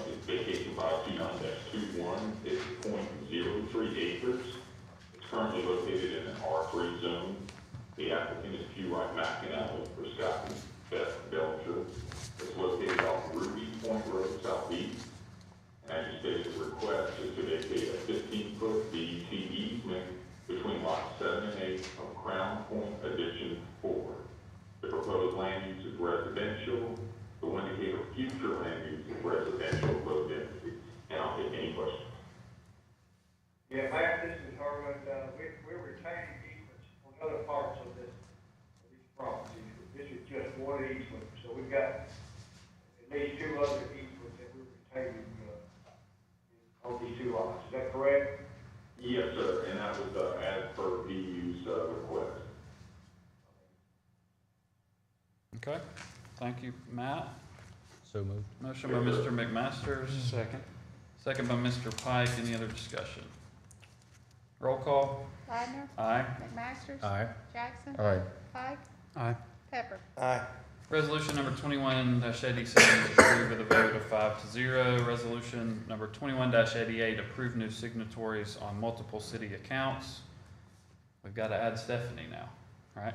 This vacation 529-21 is 0.03 acres. It's currently located in an R3 zone. The applicant is Q. Wright McInally for Scott and Beth Belcher. It's located off Ruby Point Road Southeast. And as you stated, the request is to vacate a 15-foot DET easement between lots 7 and 8 of Crown Point Addition 4. The proposed land use is residential. The one indicator of future land use is residential low density. And I'll take any questions. Yeah, Matt, this is Harlan. We're retaining easements on other parts of these properties. This is just one easement, so we've got at least 2 other easements that we're retaining on these 2 lots. Is that correct? Yes, sir, and that was as per VU's request. Okay, thank you, Matt. So moved. Motion by Mr. McMaster. Second. Second by Mr. Pike. Any other discussion? Roll call. Ladner. Aye. McMaster. Aye. Jackson. Aye. Pike. Aye. Pepper. Aye. Resolution number 21-87 is approved with a vote of 5-0. Resolution number 21-88, approve new signatories on multiple city accounts. We've got to add Stephanie now, right?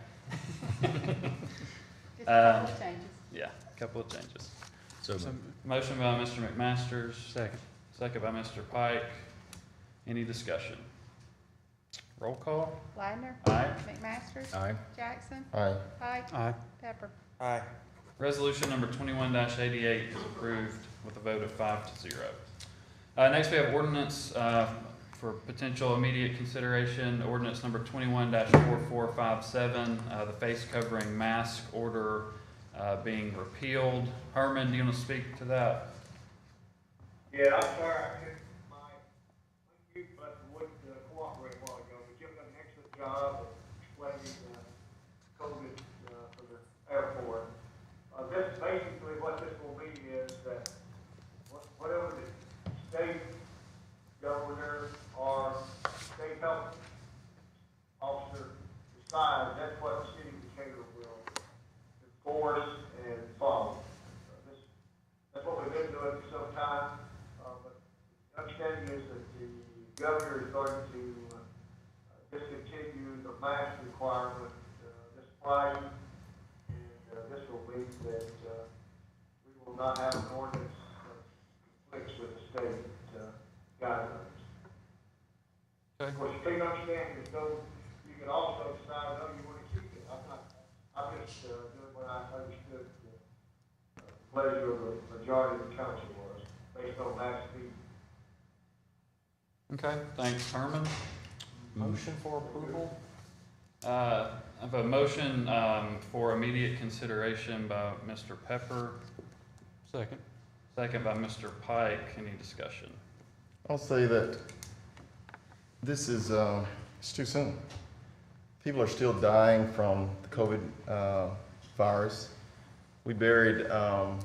Just a couple of changes. Yeah, a couple of changes. So moved. Motion by Mr. McMasters, Second. second by Mr. Pike. Any discussion? Roll call. Ladner. Aye. McMaster. Aye. Jackson. Aye. Pike. Aye. Pepper. Aye. Resolution number 21-88 is approved with a vote of 5-0. Next, we have ordinance for potential immediate consideration. Ordinance number 21-4457, the face covering mask order being repealed. Herman, do you want to speak to that? Yeah, I'm sorry, I couldn't, you but wouldn't cooperate a while ago, but you've done an excellent job of explaining, COVID, for the airport. This, basically what this will be is that whatever the state governor or state health officer decides, that's what the city of Decatur will enforce and follow. That's what we've been doing for some time. But the understanding is that the governor is going to discontinue the mask requirement this Friday. And this will mean that we will not have an ordinance that conflicts with the state guidelines. Okay. Of course, you can understand, you can also decide, no, you want to keep it. I'm just doing what I understood the pleasure of the majority of the council was, based on max speed. Okay, thanks, Herman. Motion for approval? I have a motion for immediate consideration by Mr. Pepper. Second. Second by Mr. Pike. Any discussion? I'll say that this is, it's too soon. People are still dying from the COVID virus. We buried a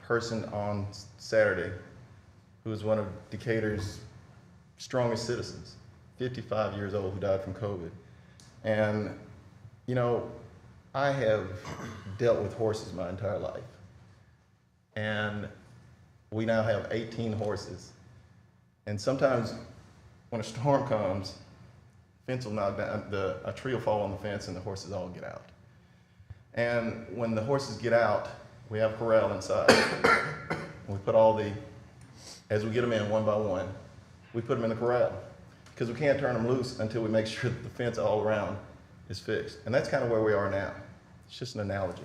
person on Saturday who was one of Decatur's strongest citizens, 55 years old, who died from COVID. And, you know, I have dealt with horses my entire life. And we now have 18 horses. And sometimes when a storm comes, fence will knock down, a tree will fall on the fence and the horses all get out. And when the horses get out, we have corral inside. We put as we get them in one by one, we put them in the corral. Because we can't turn them loose until we make sure that the fence all around is fixed. And that's kind of where we are now. It's just an analogy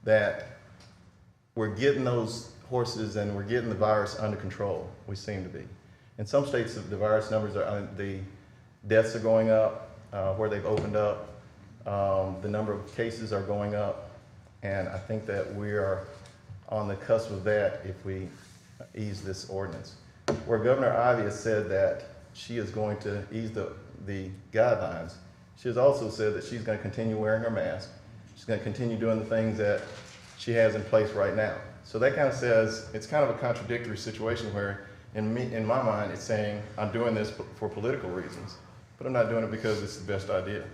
that we're getting those horses and we're getting the virus under control. We seem to be. In some states, the virus numbers the deaths are going up where they've opened up. The number of cases are going up. And I think that we are on the cusp of that if we ease this ordinance. Where Governor Ivey has said that she is going to ease the guidelines, she has also said that she's going to continue wearing her mask. She's going to continue doing the things that she has in place right now. So that kind of says, it's kind of a contradictory situation where in my mind it's saying I'm doing this for political reasons, but I'm not doing it because it's the best idea.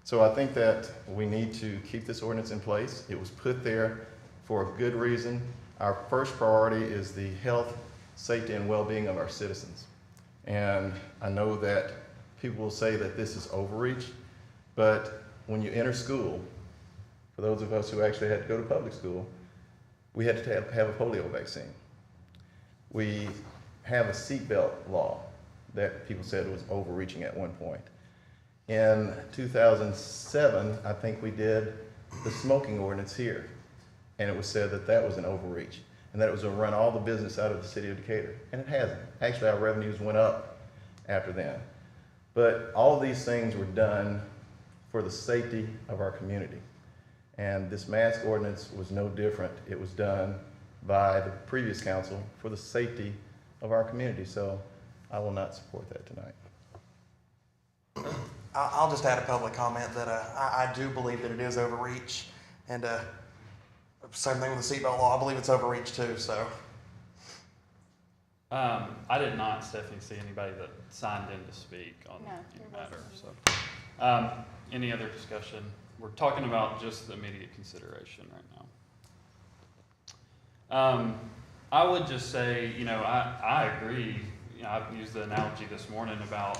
So I think that we need to keep this ordinance in place. It was put there for a good reason. Our first priority is the health, safety, and well-being of our citizens. And I know that people will say that this is overreach, but when you enter school, for those of us who actually had to go to public school, we had to have a polio vaccine. We have a seatbelt law that people said was overreaching at one point. In 2007, I think we did the smoking ordinance here, and it was said that that was an overreach, and that it was to run all the business out of the city of Decatur, and it hasn't. Actually, our revenues went up after then. But all of these things were done for the safety of our community. And this mask ordinance was no different. It was done by the previous council for the safety of our community. So I will not support that tonight. I'll just add a public comment that I do believe that it is overreach. And same thing with the seatbelt law. I believe it's overreach too. So I did not, Stephanie, see anybody that signed in to speak on No, any there matter, wasn't. so. Any other discussion? We're talking about just the immediate consideration right now. I would just say, you know, I agree. You know, I've used the analogy this morning about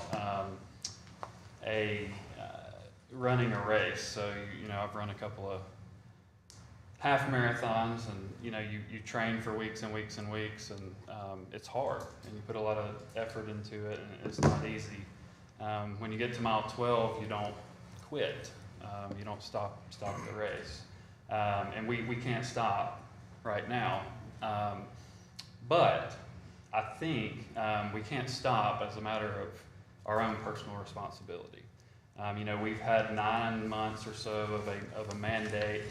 running a race. So, you know, I've run a couple of half marathons, and you know, you train for weeks and weeks and weeks, and it's hard, and you put a lot of effort into it, and it's not easy. When you get to mile 12, you don't quit. You don't stop the race, and we can't stop right now. But I think we can't stop as a matter of our own personal responsibility. You know, we've had 9 months or so of a mandate.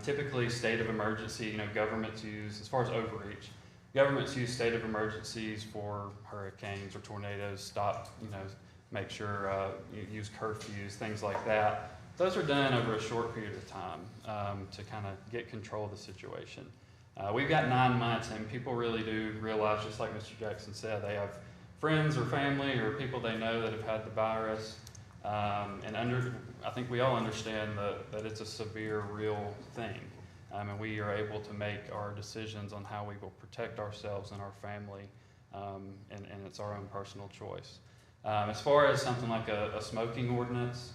Typically, state of emergency, you know, governments use, as far as overreach, governments use state of emergencies for hurricanes or tornadoes, stop, you know, make sure you use curfews, things like that. Those are done over a short period of time to kind of get control of the situation. We've got 9 months, and people really do realize, just like Mr. Jackson said, they have friends or family or people they know that have had the virus. I think we all understand that it's a severe, real thing. And we are able to make our decisions on how we will protect ourselves and our family, and it's our own personal choice. As far as something like a smoking ordinance,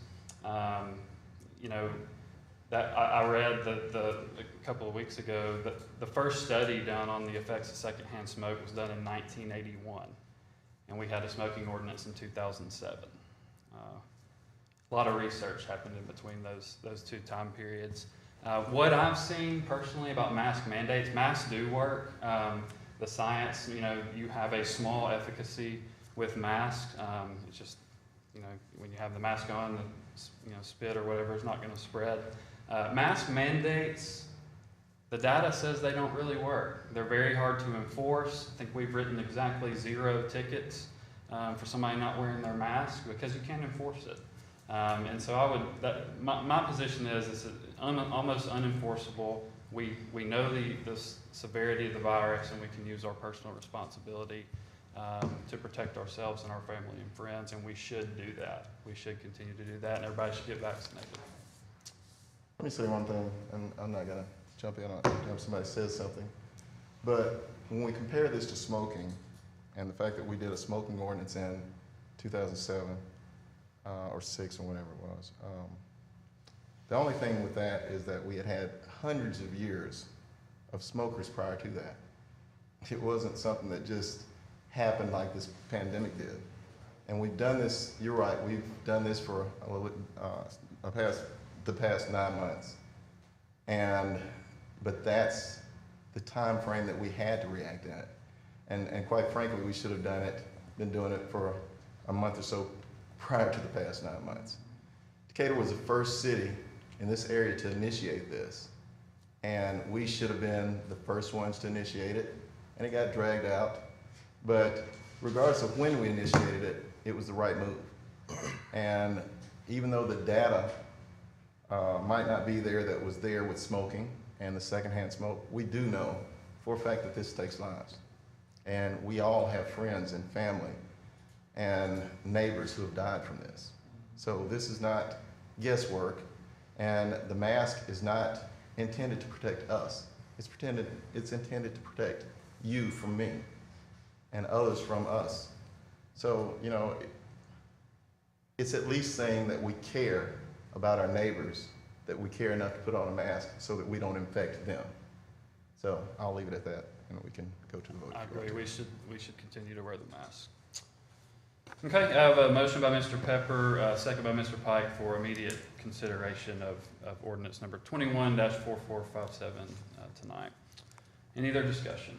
you know, that I read a couple of weeks ago that the first study done on the effects of secondhand smoke was done in 1981, and we had a smoking ordinance in 2007. A lot of research happened in between those two time periods. What I've seen personally about mask mandates, masks do work. The science, you know, you have a small efficacy with masks. It's just, you know, when you have the mask on, you know, spit or whatever is not going to spread. Mask mandates, the data says they don't really work. They're very hard to enforce. I think we've written exactly 0 tickets for somebody not wearing their mask because you can't enforce it. And so my position is it's almost unenforceable. We know the severity of the virus, and we can use our personal responsibility to protect ourselves and our family and friends, and we should do that. We should continue to do that, and everybody should get vaccinated. Let me say one thing, and I'm not gonna jump in on it if somebody says something, but when we compare this to smoking and the fact that we did a smoking ordinance in 2007, or 6 or whatever it was. The only thing with that is that we had hundreds of years of smokers prior to that. It wasn't something that just happened like this pandemic did. And we've done this, you're right, we've done this for the past 9 months. But that's the time frame that we had to react in it. And quite frankly, we should have been doing it for a month or so prior to the past 9 months. Decatur was the first city in this area to initiate this, and we should have been the first ones to initiate it, and it got dragged out. But regardless of when we initiated it, it was the right move. And even though the data might not be there that was there with smoking and the secondhand smoke, we do know for a fact that this takes lives. And we all have friends and family and neighbors who have died from this. So this is not guesswork, and the mask is not intended to protect us. It's intended to protect you from me and others from us. So, you know, it's at least saying that we care about our neighbors, that we care enough to put on a mask so that we don't infect them. So I'll leave it at that, and we can go to the vote. I agree. We should continue to wear the mask. Okay, I have a motion by Mr. Pepper, second by Mr. Pike for immediate consideration of ordinance number 21-4457 tonight. Any other discussion?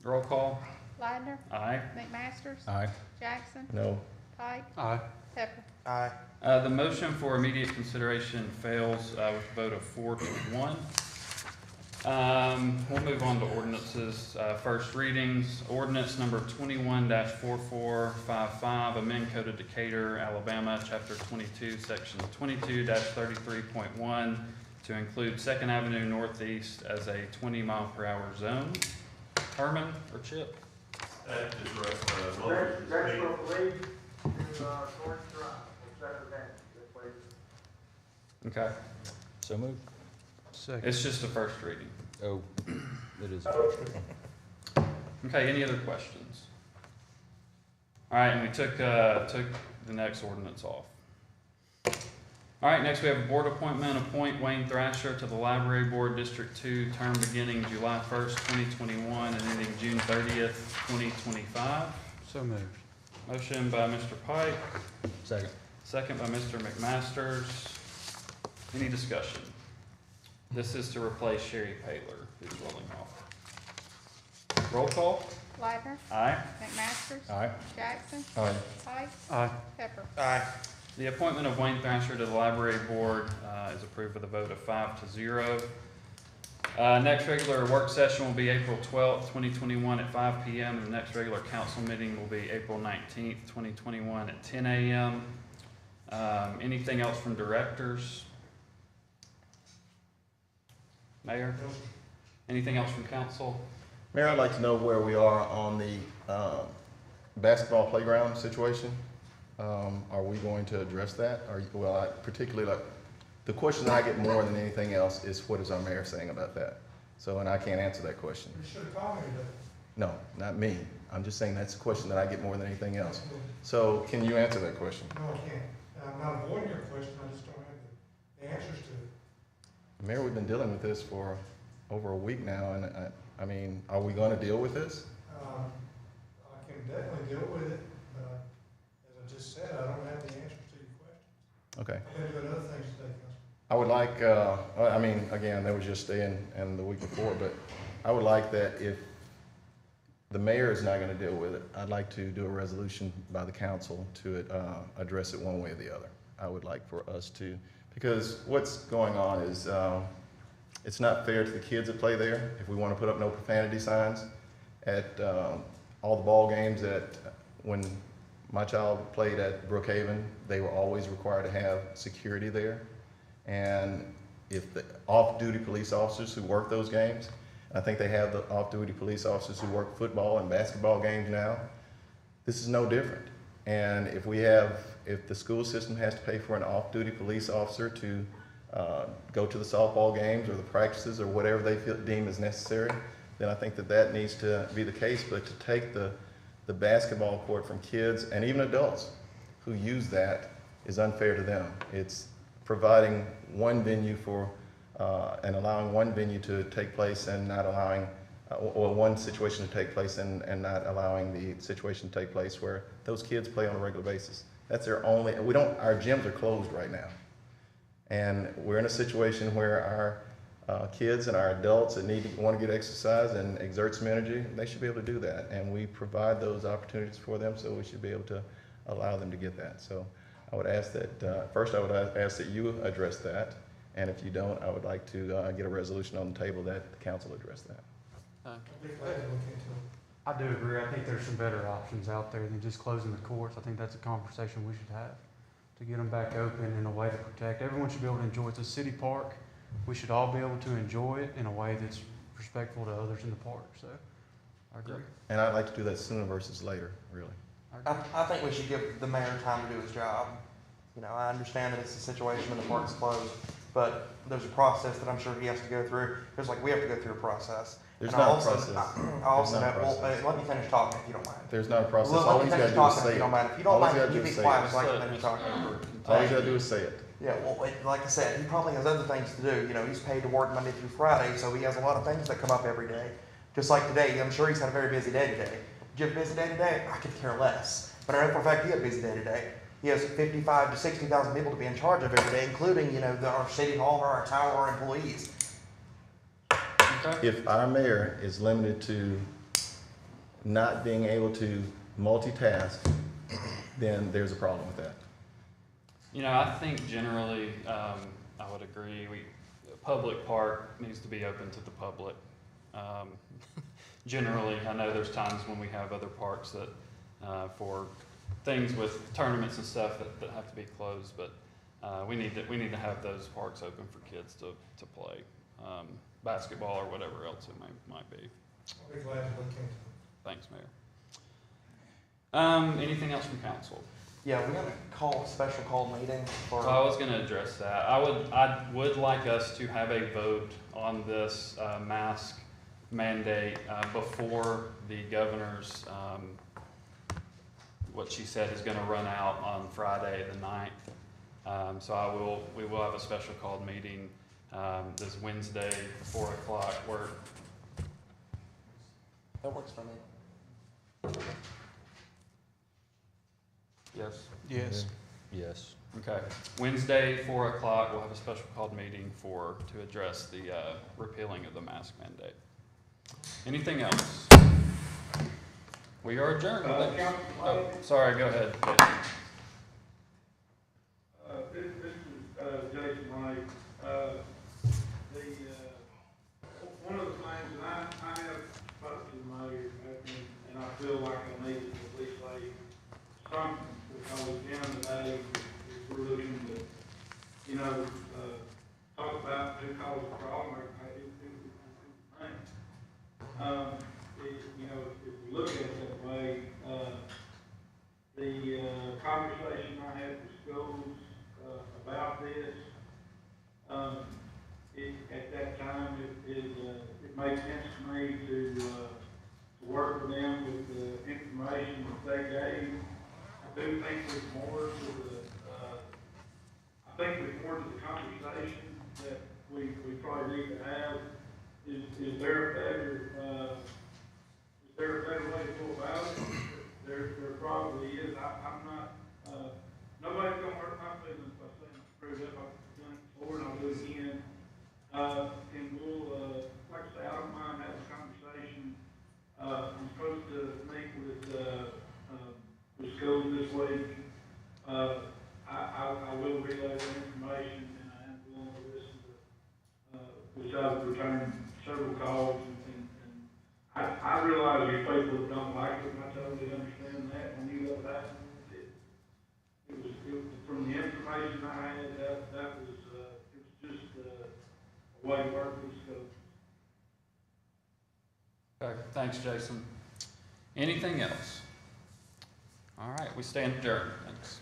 Roll call. Ladner. Aye. McMasters. Aye. Jackson. No. Pike. Aye. Pepper. Aye. The motion for immediate consideration fails with a vote of 4 to 1. We'll move on to ordinances. First readings. Ordinance number 21-4455, amend Code of Decatur, Alabama, Chapter 22, Section 22-33.1 to include 2nd Avenue Northeast as a 20-mile-per-hour zone. Herman or Chip? That is right, That's from Lee to, Orange Drive, on Second Avenue, that way. Okay. So moved. It's just a first reading. Oh, it is. Okay, any other questions? All right, and we took the next ordinance off. All right, next we have a board appointment. Appoint Wayne Thrasher to the Library Board, District 2, term beginning July 1st, 2021 and ending June 30th, 2025. So moved. Motion by Mr. Pike, Second. second by Mr. McMasters. Any discussion? This is to replace Sherry Paler, who's rolling off. Roll call? Leitner. Aye. McMasters. Aye. Jackson. Aye. Pike. Aye. Pepper. Aye. The appointment of Wayne Thrasher to the Library Board is approved with a vote of 5-0. Next regular work session will be April 12th, 2021 at 5 p.m. And the next regular council meeting will be April 19th, 2021 at 10 a.m. Anything else from directors? Mayor? Anything else from council? Mayor, I'd like to know where we are on the basketball playground situation. Are we going to address that? Particularly like, the question that I get more than anything else is what is our mayor saying about that? So, and I can't answer that question. You should have called me today. No, not me. I'm just saying that's a question that I get more than anything else. So can you answer that question? No, I can't. I'm not avoiding your question, I just don't have the answers to it. Mayor, we've been dealing with this for over a week now, and I mean, are we gonna deal with this? I can definitely deal with it, but as I just said, I don't have the answers to your questions. Okay. I've been doing other things today, Councilman. I would like, I mean, again, that was just today and the week before, but I would like that if the mayor is not gonna deal with it, I'd like to do a resolution by the council to address it one way or the other. I would like for us to, because what's going on is, it's not fair to the kids that play there. If we wanna put up no profanity signs at, all the ball games when my child played at Brookhaven, they were always required to have security there. And if the off-duty police officers who work those games, I think they have the off-duty police officers who work football and basketball games now, this is no different. And if the school system has to pay for an off-duty police officer to go to the softball games or the practices or whatever they deem is necessary, then I think that needs to be the case. But to take the basketball court from kids and even adults who use that is unfair to them. It's providing one venue and allowing one venue to take place and not allowing, or one situation to take place and not allowing the situation to take place where those kids play on a regular basis. That's their only, our gyms are closed right now. And we're in a situation where our kids and our adults that want to get exercise and exert some energy, they should be able to do that. And we provide those opportunities for them, so we should be able to allow them to get that. So I would ask that, first I would ask that you address that. And if you don't, I would like to get a resolution on the table that the council address that. I'd be glad to look into it. I do agree. I think there's some better options out there than just closing the courts. I think that's a conversation we should have to get them back open in a way to protect. Everyone should be able to enjoy it. It's a city park. We should all be able to enjoy it in a way that's respectful to others in the park. So I agree. And I'd like to do that sooner versus later, really. I think we should give the mayor time to do his job. You know, I understand that it's a situation when the park's closed, but there's a process that I'm sure he has to go through. There's like, we have to go through a process. There's And not a also- process. I also There's not a know, well, process. let me finish talking if you don't mind. There's not a process. Let All me he's finish gotta do is talking say if you don't it. mind. If you don't All he's mind, gotta you do be is say quiet it. so I can finish talking. All he's gotta do is say it. Yeah, well, like I said, he probably has other things to do. You know, he's paid to work Monday through Friday, so he has a lot of things that come up every day. Just like today, I'm sure he's had a very busy day today. Did you have a busy day today? I could care less. But I know for a fact he had a busy day today. He has 55 to 60,000 people to be in charge of every day, including, you know, our city hall, our tower, our employees. If our mayor is limited to not being able to multitask, then there's a problem with that. You know, I think generally, I would agree, a public park needs to be open to the public. Generally, I know there's times when we have other parks that, for things with tournaments and stuff that have to be closed, but we need to have those parks open for kids to play basketball or whatever else it might be. I'll be glad to look into it. Thanks, Mayor. Anything else from council? Yeah, we're gonna call a special call meeting for. I was gonna address that. I would like us to have a vote on this, mask mandate, before the governor's, what she said is gonna run out on Friday the 9th. So we will have a special called meeting, this Wednesday, 4 o'clock, That works for me. yes? Yes. Yes. Okay, Wednesday, 4 o'clock, we'll have a special called meeting to address the, repealing of the mask mandate. Anything else? We are adjourned. Oh, sorry, go ahead. This is, Jason Wright. One of the things, and I have spoken to the mayor, and I feel like I need to at least say something, because again, today, we're looking to, talk about who caused the problem, or if we look at it that way, the conversation I had with schools about this, at that time, it made sense to me to work with them with the information that they gave. I do think there's more to the conversation that we probably need to have. Is there a better way to go about it? There probably is. I'm not, nobody's gonna hurt my feelings by saying I'm screwed up. I've done it before and I'll do it again. And we'll, like I say, I don't mind having a conversation. I'm supposed to meet with schools this week. I will relay the information, and I am willing to listen to, which I've returned several calls, and I realize there's people that don't like it, and I totally understand that. When you look at it was from the information I had, that was, it was just a way to work with schools. Okay, thanks, Jason. Anything else? All right, we stand adjourned. Thanks.